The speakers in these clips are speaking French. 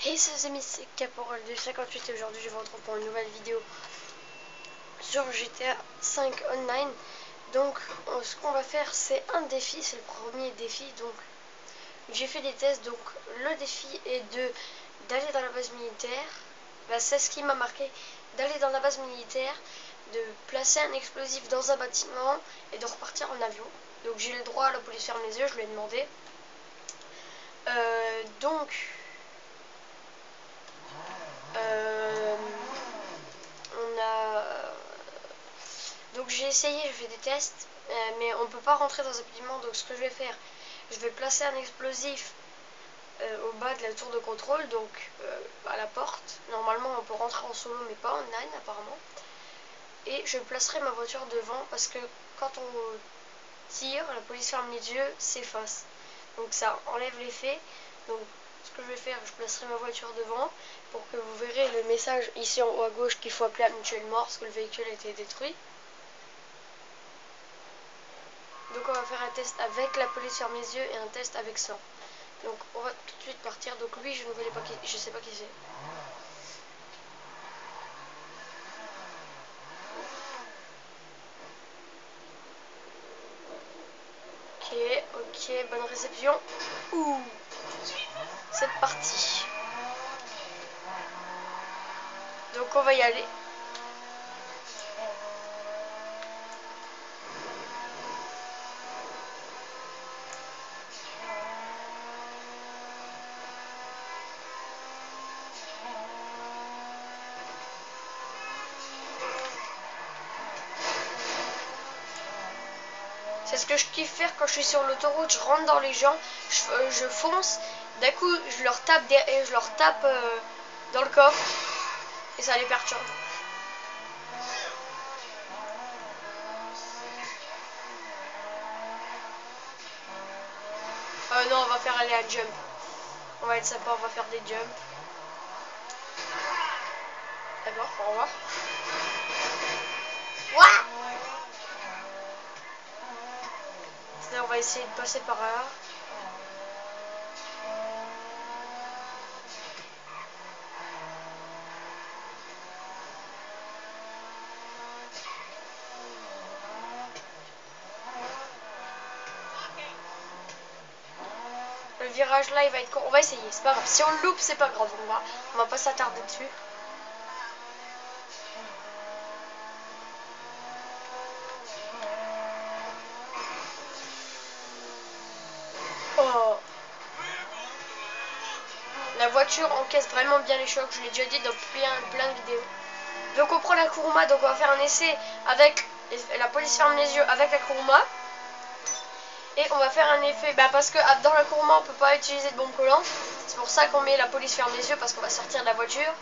Hey salut les amis, c'est Caporal de 58 et aujourd'hui je vous retrouve pour une nouvelle vidéo sur GTA 5 Online. Donc ce qu'on va faire c'est un défi, c'est le premier défi. Donc j'ai fait des tests, donc le défi est d'aller dans la base militaire. C'est ce qui m'a marqué, d'aller dans la base militaire, de placer un explosif dans un bâtiment et de repartir en avion. Donc j'ai le droit, la police ferme les yeux, je lui ai demandé. Donc Donc j'ai essayé, j'ai fait des tests, mais on ne peut pas rentrer dans un bâtiment. Donc ce que je vais faire, je vais placer un explosif au bas de la tour de contrôle, donc à la porte. Normalement on peut rentrer en solo mais pas online apparemment. Et je placerai ma voiture devant parce que quand on tire, la police ferme les yeux, s'efface. Donc ça enlève l'effet. Donc ce que je vais faire, je placerai ma voiture devant pour que vous verrez le message ici en haut à gauche qu'il faut appeler à mutuelle mort parce que le véhicule a été détruit. Donc on va faire un test avec la police ferme les yeux et un test avec ça. Donc on va tout de suite partir. Donc lui je ne connais pas qui, je sais pas qui c'est. Ok, bonne réception. Ouh, c'est parti. Donc on va y aller. C'est ce que je kiffe faire quand je suis sur l'autoroute. Je rentre dans les gens, je fonce. D'un coup, je leur tape, dans le coffre et ça les perturbe. Non, on va faire aller un jump. On va être sympa, on va faire des jumps. D'accord, au revoir. Ouah, on va essayer de passer par là. Le virage là il va être court. On va essayer, c'est pas grave. Si on le loupe, c'est pas grave. On va pas s'attarder dessus. Oh, la voiture encaisse vraiment bien les chocs. Je l'ai déjà dit dans plein de vidéos. Donc on prend la Kuruma. Donc on va faire un essai avec la police ferme les yeux avec la Kuruma. Et on va faire un effet, parce que dans la Kuruma on peut pas utiliser de bombe collante. C'est pour ça qu'on met la police ferme les yeux parce qu'on va sortir de la voiture.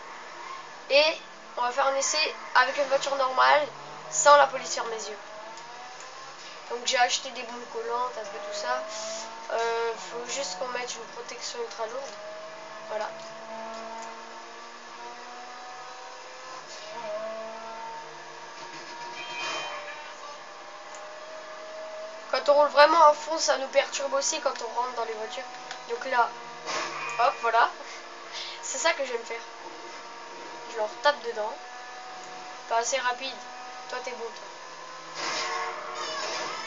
Et on va faire un essai avec une voiture normale sans la police ferme les yeux. Donc j'ai acheté des bombes collantes, un peu tout ça. Faut juste qu'on mette une protection ultra lourde. Voilà. Quand on roule vraiment à fond, ça nous perturbe aussi quand on rentre dans les voitures. Donc là, hop, voilà. C'est ça que j'aime faire. Je leur tape dedans. Pas assez rapide. Toi, t'es bon, toi.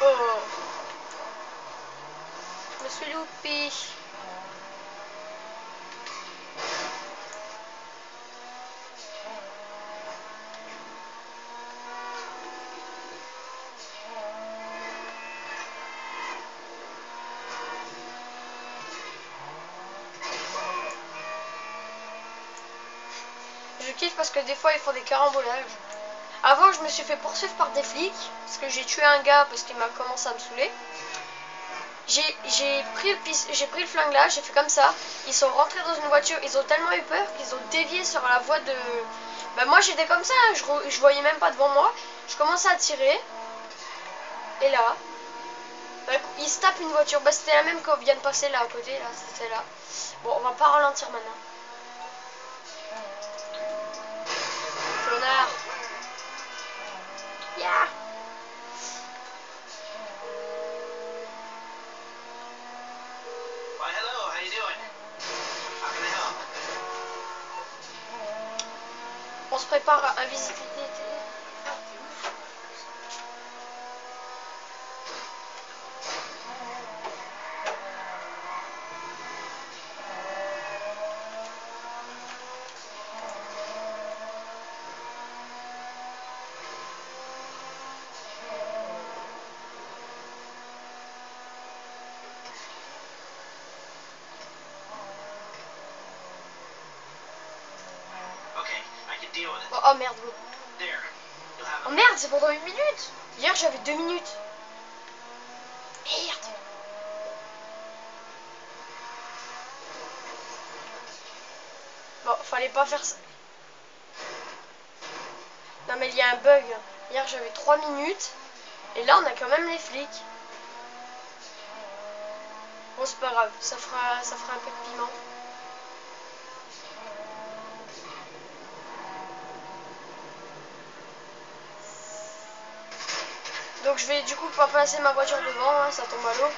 Oh, je me suis loupé. Je kiffe parce que des fois, ils font des carambolages. Avant, je me suis fait poursuivre par des flics parce que j'ai tué un gars parce qu'il m'a commencé à me saouler. J'ai pris le flingue là, j'ai fait comme ça. Ils sont rentrés dans une voiture, ils ont tellement eu peur qu'ils ont dévié sur la voie de... moi j'étais comme ça, je voyais même pas devant moi. Je commençais à tirer. Et là, ils se tapent une voiture. C'était la même qu'on vient de passer là à côté, là, c'était là. Bon, on va pas ralentir maintenant. Connard. Yeah. Why, hello, how you doing? How can I help? se prépare à invisibilité. Oh, oh merde. Oh merde, c'est pendant 1 minute. Hier j'avais 2 minutes. Merde. Bon, fallait pas faire ça. Non mais il y a un bug. Hier j'avais 3 minutes. Et là on a quand même les flics. Bon c'est pas grave, ça fera un peu de piment. Donc je vais du coup pas passer ma voiture devant, hein, ça tombe à l'eau.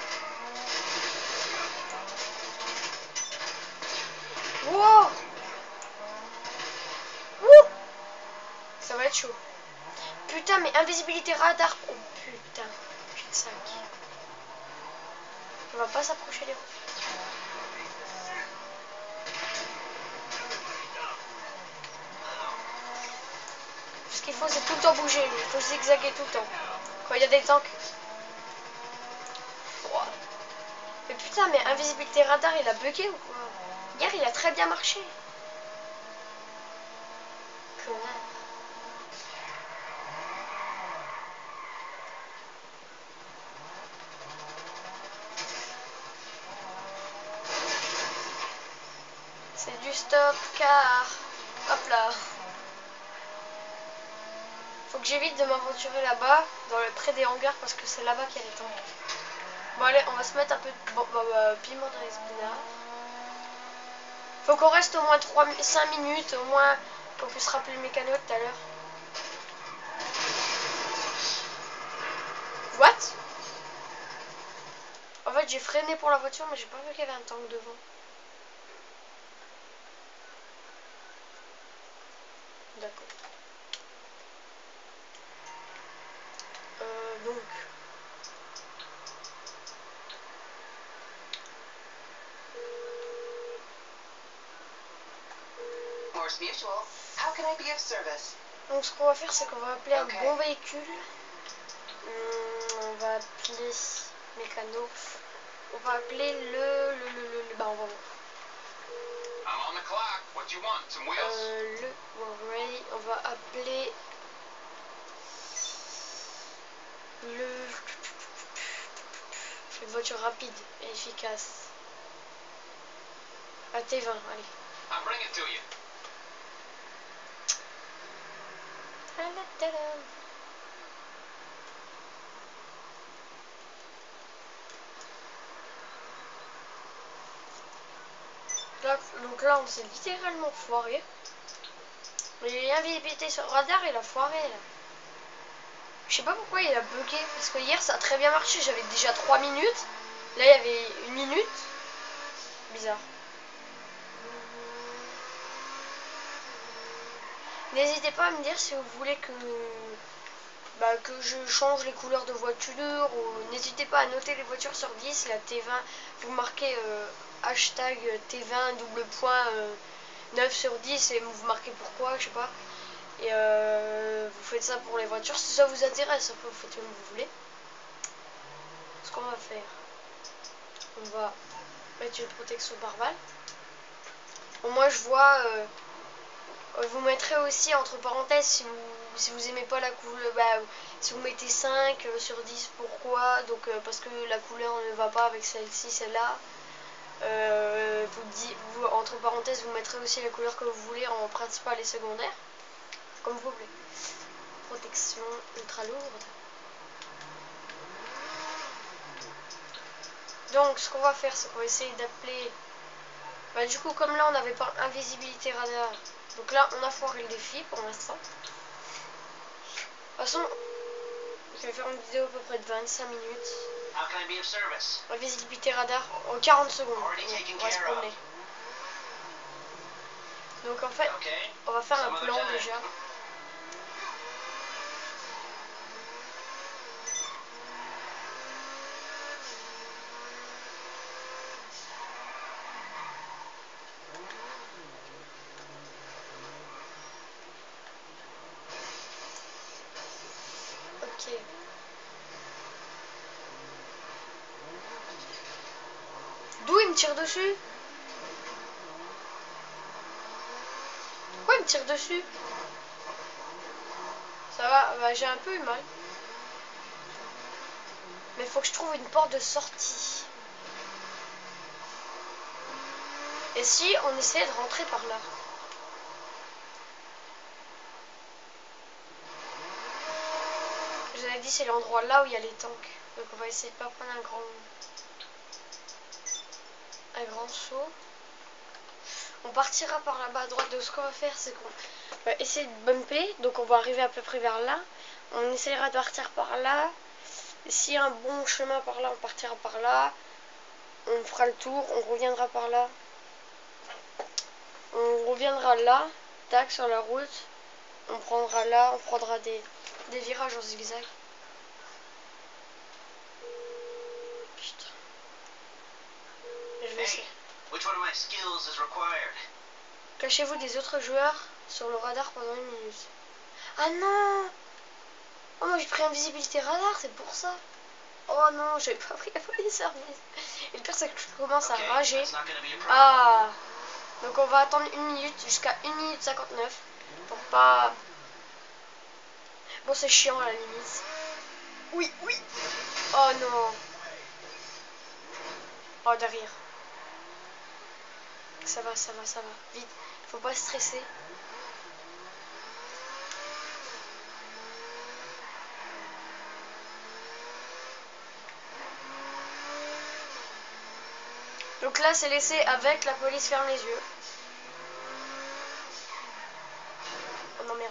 Wow. Wouh. Ça va être chaud. Putain mais invisibilité radar. Oh putain. Putain. On va pas s'approcher des roues. Ce qu'il faut c'est tout le temps bouger. Il faut zigzaguer tout le temps. Quand il y a des tanks. Wow. Mais putain mais invisibilité radar il a bugué ou quoi? Hier il a très bien marché. Connard. C'est du stop car. Hop là. Faut que j'évite de m'aventurer là-bas, près des hangars, parce que c'est là-bas qu'il y a les tanks. Bon allez, on va se mettre un peu de piment dans les épinards. Faut qu'on reste au moins 5 minutes, au moins qu'on puisse rappeler le mécano tout à l'heure. What? En fait j'ai freiné pour la voiture mais j'ai pas vu qu'il y avait un tank devant. D'accord. Donc... Donc ce qu'on va faire c'est qu'on va appeler un bon véhicule. On va appeler mécano. On va appeler bah on va voir. Ready, on va appeler une voiture rapide et efficace. À T20, allez. Donc là on s'est littéralement foiré. Mais l'invisibilité sur le radar il a foiré là. Je sais pas pourquoi il a bugué. Parce que hier ça a très bien marché. J'avais déjà 3 minutes. Là il y avait 1 minute. Bizarre. N'hésitez pas à me dire si vous voulez que je change les couleurs de voiture. Ou n'hésitez pas à noter les voitures sur 10. La T20, vous marquez hashtag T20 double point 9 sur 10 et vous marquez pourquoi, je sais pas. Et vous faites ça pour les voitures si ça vous intéresse. Après vous faites comme vous voulez. Ce qu'on va faire, on va mettre une protection par balle. Bon, moi je vois, vous mettrez aussi entre parenthèses si vous aimez pas la couleur, si vous mettez 5 sur 10, pourquoi? Donc parce que la couleur ne va pas avec celle-ci, celle-là. Entre parenthèses, vous mettrez aussi la couleur que vous voulez en principal et secondaire. Comme vous voulez. Protection ultra lourde. Donc ce qu'on va faire, c'est qu'on va essayer d'appeler... du coup comme là on n'avait pas invisibilité radar, donc là on a foiré le défi pour l'instant. De toute façon, je vais faire une vidéo à peu près de 25 minutes. Invisibilité radar en 40 secondes. On va se promener. Donc en fait, on va faire un plan déjà. Ok. D'où il me tire dessus? Pourquoi il me tire dessus? Ça va, bah, j'ai un peu eu mal. Mais il faut que je trouve une porte de sortie. Et si on essayait de rentrer par là? Je vous avais dit c'est l'endroit là où il y a les tanks. Donc on va essayer de pas prendre un grand saut. On partira par là-bas à droite. Donc ce qu'on va faire c'est qu'on va essayer de bumper. Donc on va arriver à peu près vers là. On essaiera de partir par là. S'il y a un bon chemin par là, on partira par là. On fera le tour, on reviendra par là. On reviendra là, tac, sur la route. On prendra là, on prendra des virages en zigzag. Putain. Je vais essayer. Cachez-vous des autres joueurs sur le radar pendant 1 minute. Ah non! Oh, moi j'ai pris invisibilité radar, c'est pour ça. Oh non, j'avais pas pris la police service. Et le pire c'est que je commence à rager. Ah! Donc on va attendre 1 minute jusqu'à 1 minute 59 pour pas... Bon c'est chiant à la limite. Oui, oui. Oh non. Oh derrière. Ça va, ça va, ça va. Vite. Faut pas stresser. Donc là c'est laissé avec la police ferme les yeux. Oh non merde.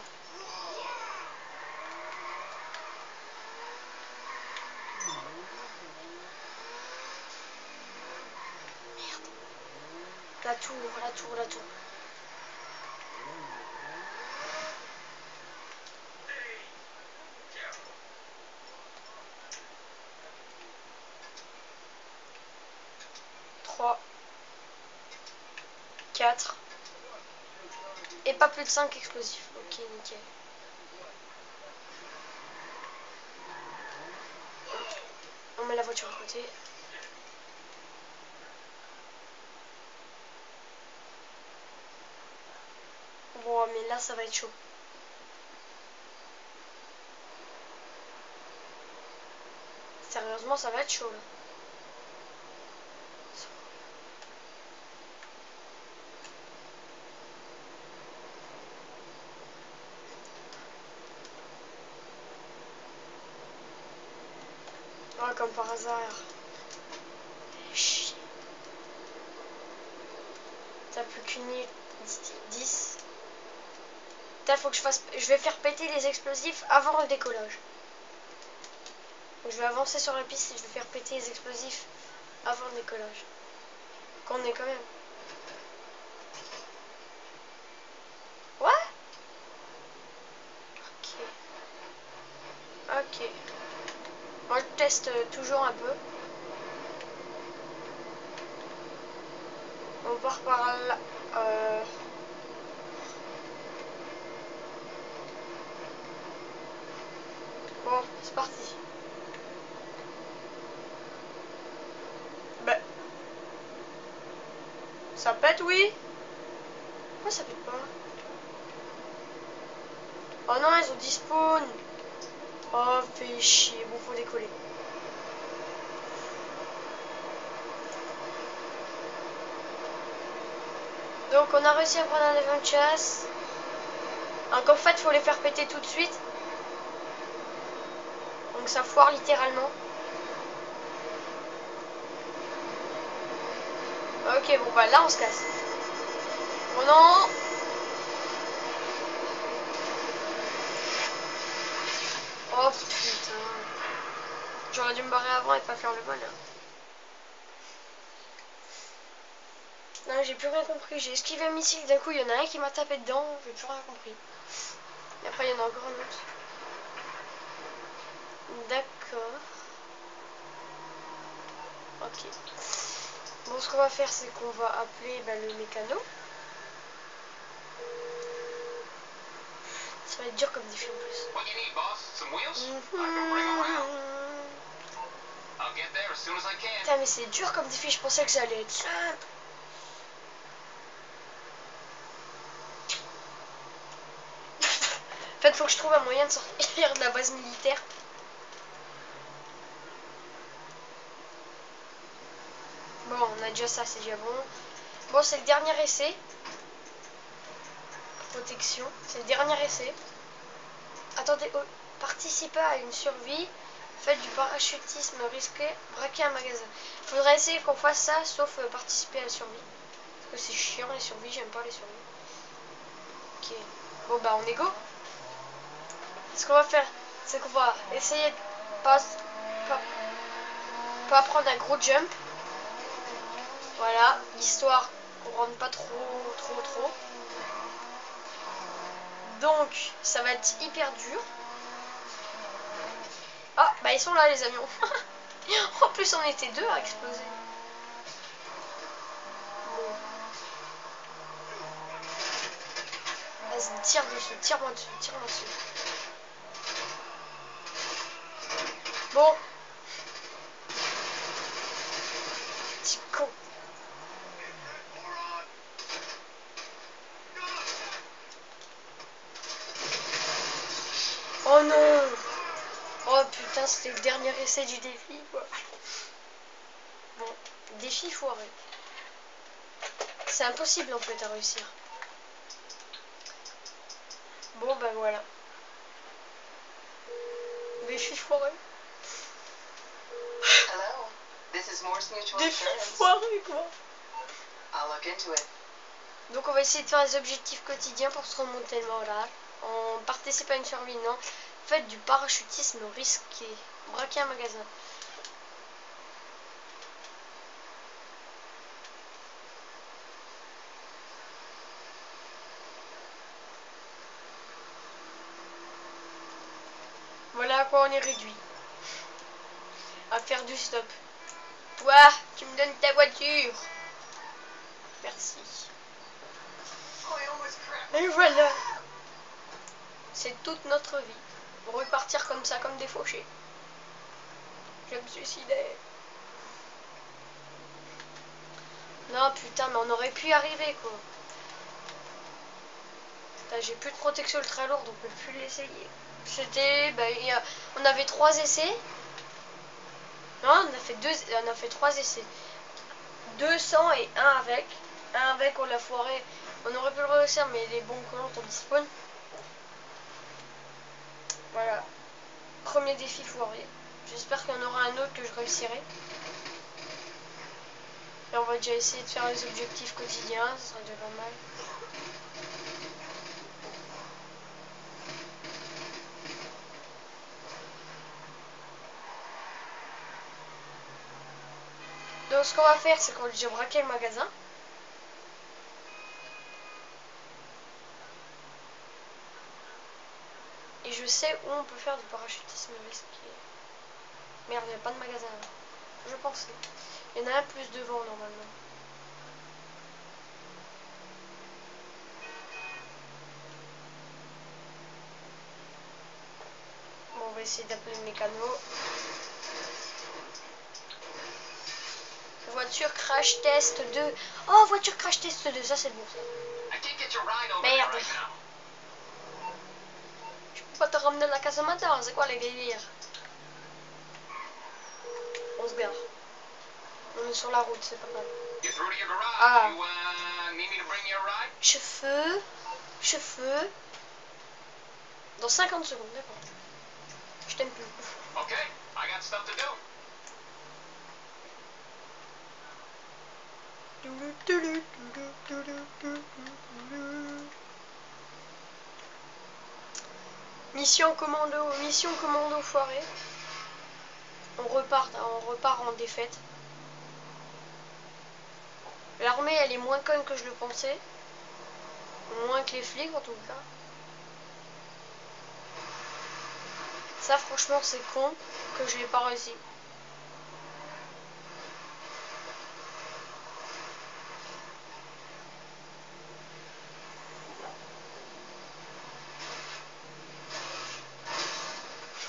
Merde. La tour, la tour, la tour. Trois. 4. Et pas plus de 5 explosifs. Ok, nickel. On met la voiture à côté. Bon, mais là, ça va être chaud. Sérieusement, ça va être chaud, là. Oh, comme par hasard. Chut. T'as plus qu'une minute 10. Putain, faut que je fasse... Je vais faire péter les explosifs avant le décollage. Donc, je vais avancer sur la piste et je vais faire péter les explosifs avant le décollage. Qu'on est quand même. Ouais. Ok. Ok. Moi, je teste toujours un peu. On part par là. Bon, c'est parti. Bah. Ça pète, oui. Pourquoi ça pète pas? Oh non, ils ont despawn. Oh, fait chier. Bon, faut décoller. Donc, on a réussi à prendre un avion de chasse. Donc, en fait, il faut les faire péter tout de suite. Donc, ça foire littéralement. Ok, bon, bah là, on se casse. Oh non! Oh putain. J'aurais dû me barrer avant et pas faire le vol. Hein. Non, j'ai plus rien compris. J'ai esquivé un missile, d'un coup il y en a un qui m'a tapé dedans, j'ai plus rien compris. Et après il y en a encore un autre. D'accord. Ok. Bon, ce qu'on va faire, c'est qu'on va appeler le mécano. Ça va être dur comme défi en plus. Putain, mais c'est dur comme défi, je pensais que ça allait être simple. En fait, faut que je trouve un moyen de sortir de la base militaire. Bon, on a déjà ça, c'est déjà bon. Bon, c'est le dernier essai. Protection, c'est le dernier essai. Attendez, oh, participer à une survie, faites du parachutisme risqué, braquer un magasin. Faudrait essayer qu'on fasse ça, sauf participer à la survie. Parce que c'est chiant les survies, j'aime pas les survies. Ok, bon bah on est go. Ce qu'on va faire, c'est qu'on va essayer de pas prendre un gros jump. Voilà, histoire qu'on rentre pas trop. Donc, ça va être hyper dur. Ah, bah ils sont là les avions. En plus, on était deux à exploser. Bon. Vas-y, tire dessus, tire-moi dessus, tire-moi dessus. Bon. Petit con. Oh non. Oh putain, c'était le dernier essai du défi, quoi. Bon, défi foiré. C'est impossible en fait à réussir. Bon, bah voilà. Défi foiré. Défi foiré, quoi. Donc on va essayer de faire les objectifs quotidiens pour se remonter le moral. On participe à une survie, non. Faites du parachutisme risqué. Braquer un magasin. Voilà à quoi on est réduit. À faire du stop. Toi, tu me donnes ta voiture. Merci. Et voilà. C'est toute notre vie. Repartir comme ça, comme des fauchés. Je vais me suicider. Non, putain, mais on aurait pu y arriver, quoi. J'ai plus de protection ultra lourde, on peut plus l'essayer. C'était... on avait 3 essais. Non, on a fait 3 essais. 200 et un avec. Un avec, on l'a foiré. On aurait pu le réussir, mais les bons colons ont spawn. Voilà. Premier défi foiré. J'espère qu'il y en aura un autre que je réussirai. Et on va déjà essayer de faire les objectifs quotidiens, ça sera déjà pas mal. Donc ce qu'on va faire, c'est qu'on va déjà braquer le magasin. Et je sais où on peut faire du parachutisme risqué. Merde, il n'y a pas de magasin là. Je pensais. Il y en a un plus devant normalement. Bon, on va essayer d'appeler le mécano. Voiture crash test 2. Oh, voiture crash test 2, ça c'est bon ça. Merde. Je peux pas te ramener à la Casamata, c'est quoi les délires? On se gare. On est sur la route, c'est pas mal. Ah. Cheveux. Dans 50 secondes, d'accord. Je t'aime plus. Mission commando foirée. On repart en défaite. Là l'armée, elle est moins conne que je le pensais. Moins que les flics, en tout cas. Ça, franchement, c'est con que je l'ai pas réussi.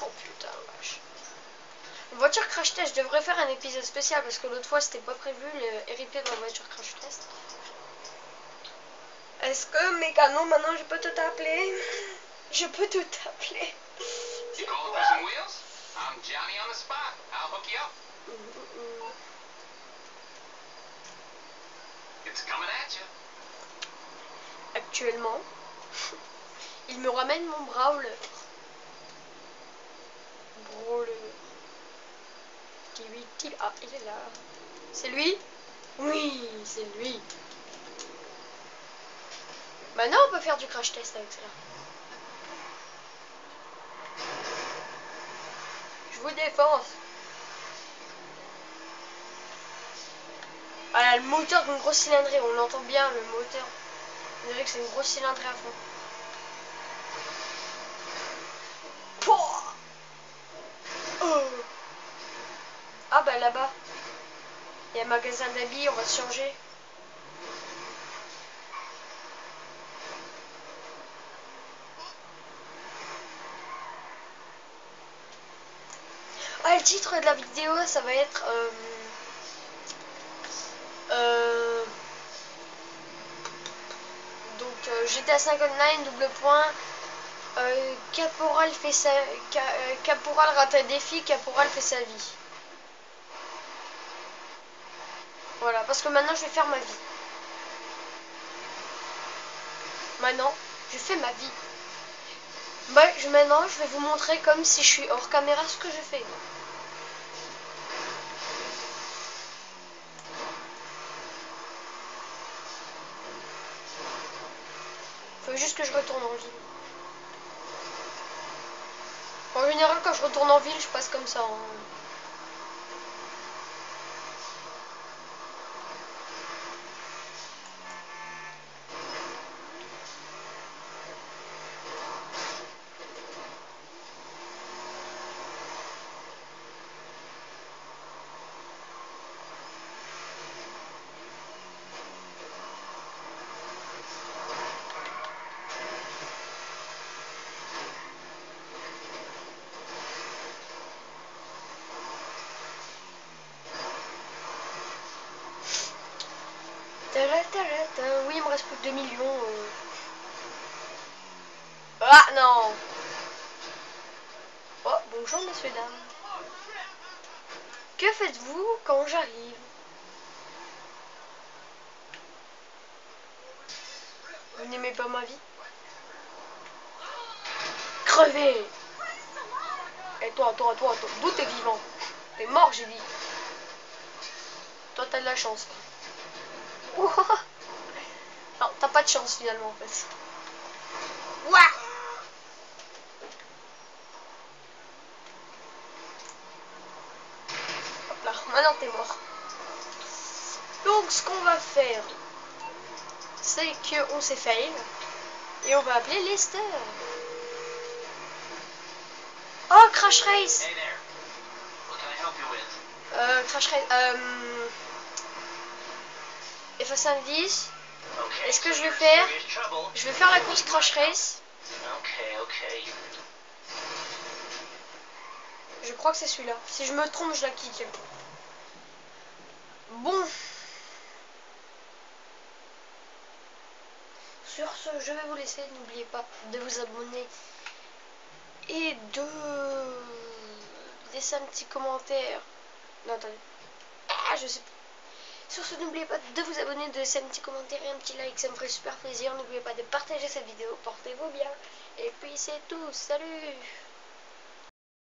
Oh putain, vache. Voiture crash test, je devrais faire un épisode spécial parce que l'autre fois c'était pas prévu, le RIP de la voiture crash test. Est-ce que Mécano, maintenant je peux te t'appeler? Je peux te t'appeler. Actuellement, il me ramène mon brawler. Brawler. Ah, il est là. C'est lui? Oui, c'est lui. Maintenant, on peut faire du crash test avec cela. Je vous défonce. Voilà, le moteur d'une grosse cylindrée, on l'entend bien, le moteur. Vous savez que c'est une grosse cylindrée à fond. Oh. Ah bah là-bas, il y a un magasin d'habits, on va se changer. Ah, le titre de la vidéo, ça va être... GTA 5 Online, double point... Caporal fait sa... Caporal rate un défi, Caporal fait sa vie. Voilà, parce que maintenant je vais faire ma vie. Maintenant, je fais ma vie. Bah, maintenant, je vais vous montrer comme si je suis hors caméra ce que je fais. Faut juste que je retourne en ville. En général, quand je retourne en ville, je passe comme ça. Hein. Oui, il me reste plus que 2 millions. Ah non. Oh, bonjour messieurs, dames. Que faites-vous quand j'arrive? Vous n'aimez pas ma vie? Crevez! Et toi, d'où t'es vivant? T'es mort, j'ai dit. Toi, t'as de la chance. Non, t'as pas de chance finalement en fait. Ouah! Hop là, maintenant t'es mort. Donc ce qu'on va faire, c'est qu'on s'est fail et on va appeler Lester. Oh, Crash Race! Hey there. What can I help you with? Crash Race. Effacer un 10. Okay, Et ce que so je vais you're in faire, serious trouble. je vais faire la course Crash Race. Okay. Je crois que c'est celui-là. Si je me trompe, je la kick. Bon. Sur ce, je vais vous laisser. N'oubliez pas de vous abonner et de laisser un petit commentaire. Non, attendez. Ah, je sais pas. Sur ce, n'oubliez pas de vous abonner, de laisser un petit commentaire et un petit like. Ça me ferait super plaisir. N'oubliez pas de partager cette vidéo. Portez-vous bien. Et puis c'est tout. Salut!